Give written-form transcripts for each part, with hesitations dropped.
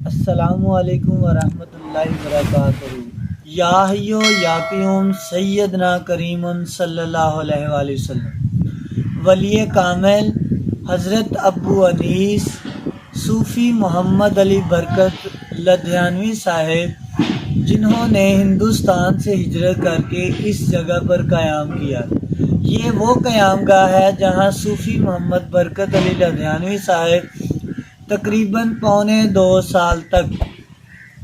السلام علیکم ورحمۃ اللہ وبرکاتہ۔ یا حیو یا قیوم سیدنا کریم صلی اللہ علیہ وآلہ وسلم۔ ولی کامل حضرت ابو انیس صوفی محمد علی برکت لدھیانوی صاحب، جنہوں نے ہندوستان سے ہجرت کر کے اس جگہ پر قیام کیا۔ یہ وہ قیام گاہ ہے جہاں صوفی محمد برکت علی لدھیانوی صاحب تقریباً 2.25 سال تک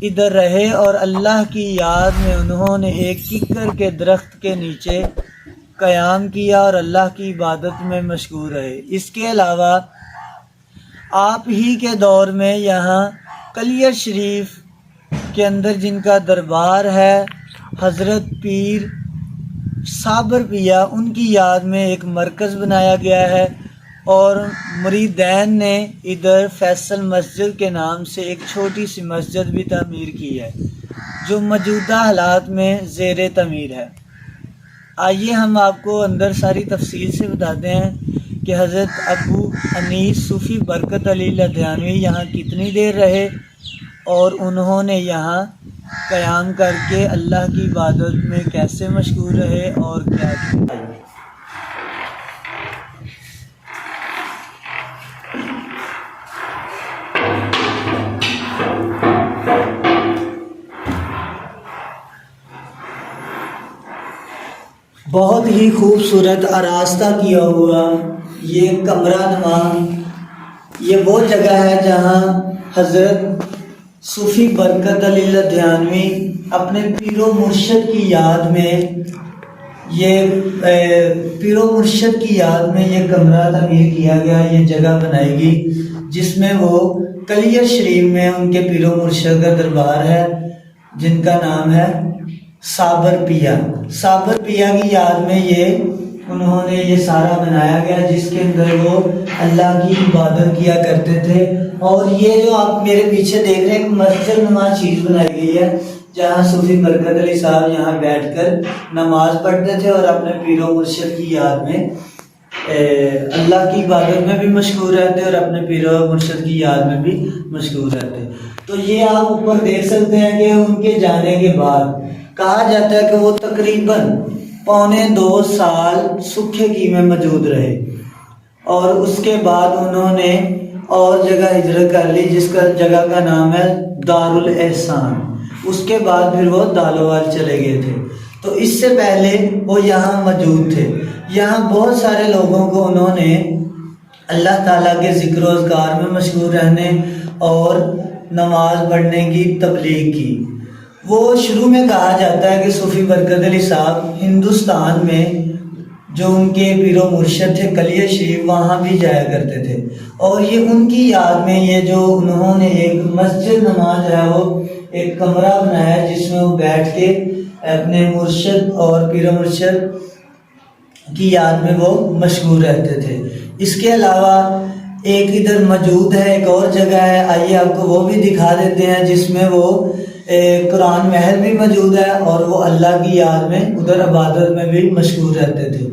ادھر رہے اور اللہ کی یاد میں انہوں نے ایک ککر کے درخت کے نیچے قیام کیا اور اللہ کی عبادت میں مشغول رہے۔ اس کے علاوہ آپ ہی کے دور میں یہاں کلیہ شریف کے اندر جن کا دربار ہے حضرت پیر صابر پیا، ان کی یاد میں ایک مرکز بنایا گیا ہے اور مریدین نے ادھر فیصل مسجد کے نام سے ایک چھوٹی سی مسجد بھی تعمیر کی ہے جو موجودہ حالات میں زیر تعمیر ہے۔ آئیے ہم آپ کو اندر ساری تفصیل سے بتاتے ہیں کہ حضرت ابو انیس صوفی برکت علی لدھیانوی یہاں کتنی دیر رہے اور انہوں نے یہاں قیام کر کے اللہ کی عبادت میں کیسے مشغول رہے اور کیا کیا۔ بہت ہی خوبصورت آراستہ کیا ہوا یہ کمرہ نما، یہ وہ جگہ ہے جہاں حضرت صوفی برکت علی لدھیانوی اپنے پیر و مرشد کی یاد میں یہ کمرہ تعمیر کیا گیا، یہ جگہ بنائی گئی جس میں وہ کلیہ شریف میں ان کے پیر و مرشد کا دربار ہے جن کا نام ہے صابر پیا کی یاد میں انہوں نے یہ سارا بنایا گیا جس کے اندر وہ اللہ کی عبادت کیا کرتے تھے۔ اور یہ جو آپ میرے پیچھے دیکھ رہے ہیں ایک مسجد نما چیز بنائی گئی ہے جہاں صوفی برکت علی صاحب یہاں بیٹھ کر نماز پڑھتے تھے اور اپنے پیر و مرشد کی یاد میں اللہ کی عبادت میں بھی مشغول رہتے اور اپنے پیر و مرشد کی یاد میں بھی مشغول رہتے۔ تو یہ آپ اوپر دیکھ سکتے ہیں کہ ان کے جانے کے بعد کہا جاتا ہے کہ وہ تقریباً 2.25 سال سکھے کی میں موجود رہے اور اس کے بعد انہوں نے اور جگہ ہجرت کر لی جس کا جگہ کا نام ہے دارالاحسان۔ اس کے بعد پھر وہ دالوال چلے گئے تھے۔ تو اس سے پہلے وہ یہاں موجود تھے۔ یہاں بہت سارے لوگوں کو انہوں نے اللہ تعالیٰ کے ذکر و اذکار میں مشغول رہنے اور نماز پڑھنے کی تبلیغ کی۔ وہ شروع میں کہا جاتا ہے کہ صوفی برکت علی صاحب ہندوستان میں جو ان کے پیر و مرشد تھے کلیہ شریف وہاں بھی جایا کرتے تھے اور یہ ان کی یاد میں یہ جو انہوں نے ایک مسجد نماز ہے وہ ایک کمرہ بنایا جس میں وہ بیٹھ کے اپنے مرشد اور پیر و مرشد کی یاد میں وہ مشغول رہتے تھے۔ اس کے علاوہ ایک ادھر موجود ہے ایک اور جگہ ہے، آئیے آپ کو وہ بھی دکھا دیتے ہیں جس میں وہ قرآن محل بھی موجود ہے اور وہ اللہ کی یاد میں ادھر عبادت میں بھی مشغول رہتے تھے۔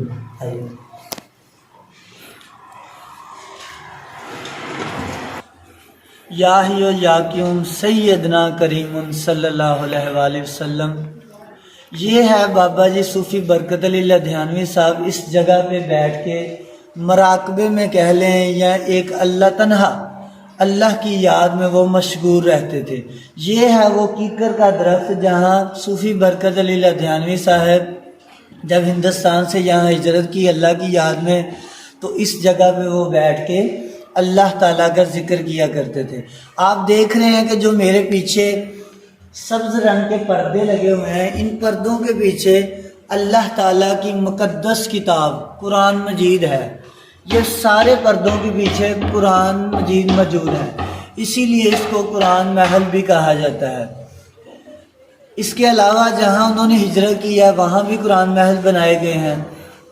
یا حیو یا قیوم سیدنا کریم صلی اللہ علیہ وآلہ وسلم۔ یہ ہے بابا جی صوفی برکت علی لدھیانوی صاحب اس جگہ پہ بیٹھ کے مراقبے میں کہہ لیں یا ایک اللہ کی یاد میں وہ مشغول رہتے تھے۔ یہ ہے وہ کیکر کا درخت جہاں صوفی برکت علی لدھیانوی صاحب جب ہندوستان سے یہاں ہجرت کی اللہ کی یاد میں تو اس جگہ پہ وہ بیٹھ کے اللہ تعالیٰ کا ذکر کیا کرتے تھے۔ آپ دیکھ رہے ہیں کہ جو میرے پیچھے سبز رنگ کے پردے لگے ہوئے ہیں، ان پردوں کے پیچھے اللہ تعالیٰ کی مقدس کتاب قرآن مجید ہے۔ یہ سارے پردوں کے پیچھے قرآن مجید موجود ہے، اسی لیے اس کو قرآن محل بھی کہا جاتا ہے۔ اس کے علاوہ جہاں انہوں نے ہجرت کی ہے وہاں بھی قرآن محل بنائے گئے ہیں۔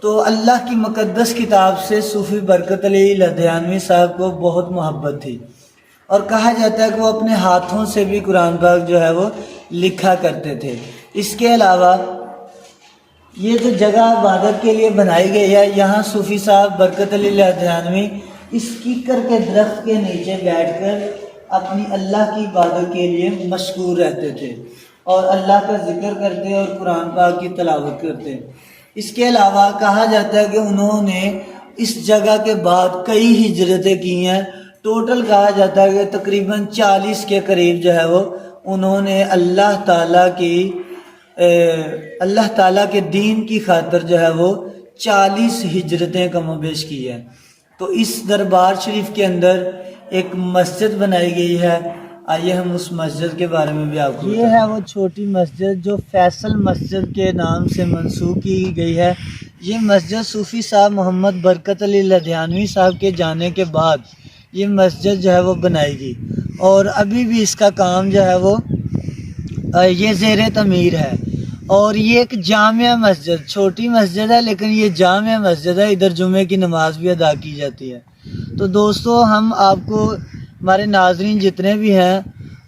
تو اللہ کی مقدس کتاب سے صوفی برکت علی لدھیانوی صاحب کو بہت محبت تھی اور کہا جاتا ہے کہ وہ اپنے ہاتھوں سے بھی قرآن پاک جو ہے وہ لکھا کرتے تھے۔ اس کے علاوہ یہ جو جگہ عبادت کے لیے بنائی گئی ہے یہاں صوفی صاحب برکت علی لدھیانوی اس کیکر کے درخت کے نیچے بیٹھ کر اپنی اللہ کی عبادت کے لیے مشغول رہتے تھے اور اللہ کا ذکر کرتے اور قرآن پاک کی تلاوت کرتے۔ اس کے علاوہ کہا جاتا ہے کہ انہوں نے اس جگہ کے بعد کئی ہجرتیں کی ہیں، ٹوٹل کہا جاتا ہے کہ تقریباً 40 کے قریب جو ہے وہ انہوں نے اللہ تعالیٰ کے دین کی خاطر جو ہے وہ 40 ہجرتیں کم و بیش کی ہیں۔ تو اس دربار شریف کے اندر ایک مسجد بنائی گئی ہے، آئیے ہم اس مسجد کے بارے میں بھی آپ کو یہ ہے وہ چھوٹی مسجد جو فیصل مسجد کے نام سے منسوب کی گئی ہے۔ یہ مسجد صوفی صاحب محمد برکت علی لدھیانوی صاحب کے جانے کے بعد یہ مسجد جو ہے وہ بنائی گئی، اور ابھی بھی اس کا کام جو ہے وہ یہ زیر تعمیر ہے۔ اور یہ ایک جامع مسجد، چھوٹی مسجد ہے لیکن یہ جامع مسجد ہے، ادھر جمعے کی نماز بھی ادا کی جاتی ہے۔ تو دوستو، ہم آپ کو، ہمارے ناظرین جتنے بھی ہیں،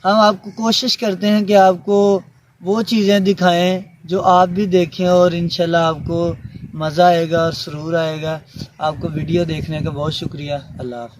ہم آپ کو کوشش کرتے ہیں کہ آپ کو وہ چیزیں دکھائیں جو آپ بھی دیکھیں، اور انشاءاللہ آپ کو مزہ آئے گا اور سرور آئے گا۔ آپ کو ویڈیو دیکھنے کا بہت شکریہ۔ اللہ حافظ۔